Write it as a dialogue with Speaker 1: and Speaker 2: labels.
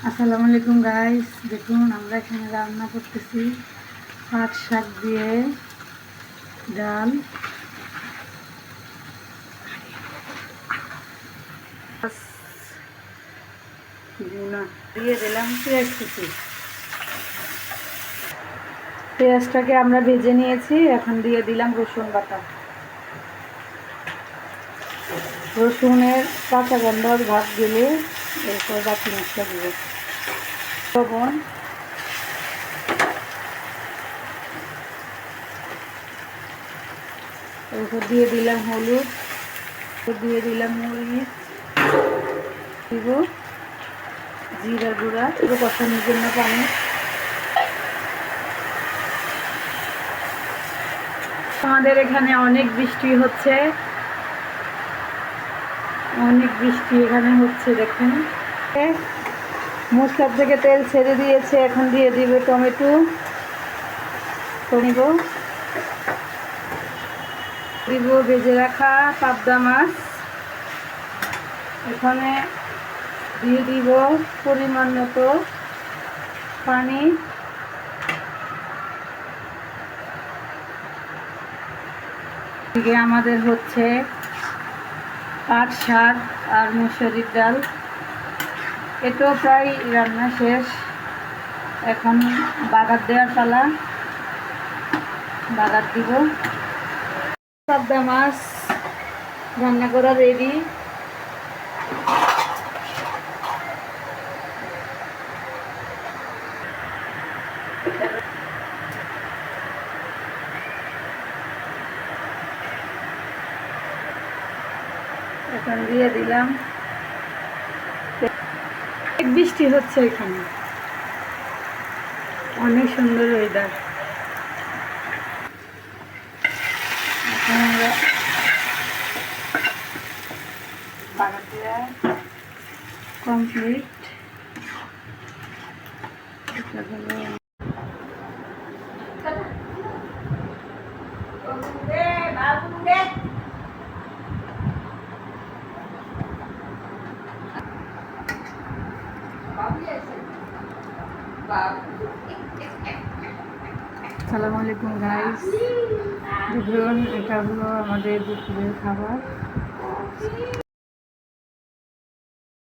Speaker 1: আসসালামু আলাইকুম গাইস, দেখুন আমরা এখানে রান্না করতেছি পাট শাক দিয়ে ডাল। দিয়ে দিলাম পেঁয়াজ কুচি। পেঁয়াজটাকে আমরা ভেজে নিয়েছি, এখন দিয়ে দিলাম রসুন বাটা। রসুনের কাঁচা গন্ধ ভাব দিলে এরপর বাকি মশলা দিব। লবণ, এরপর দিয়ে দিলাম হলুদ, দিয়ে দিলাম মরিচ, দিব জিরা গুঁড়া, কষানোর জন্য পানি। আমাদের এখানে অনেক বৃষ্টি হচ্ছে, এখানে হচ্ছে। দেখেন মশলা থেকে তেল ছেড়ে দিয়েছে, এখন দিয়ে দিবে টমেটো। দিব ভেজে রাখা পাবদা মাছ। এখানে দিয়ে দিব পরিমাণ মতো পানি। এদিকে আমাদের হচ্ছে পাট শাক আর মুসুরির ডাল, এটাও প্রায় রান্না শেষ। এখন বাগার দেওয়ার পালা, বাগার দিব। পাবদা মাছ রান্না করা রেডি। এখন দিয়ে দিলাম। বৃষ্টি হচ্ছে এখানে, অনেক সুন্দর ওয়েদার। এখন আমরা বাগার দেওয়া কমপ্লিট। আসসালামু আলাইকুম গাইস, দেখুন এটা হলো আমাদের দুপুরের খাবার।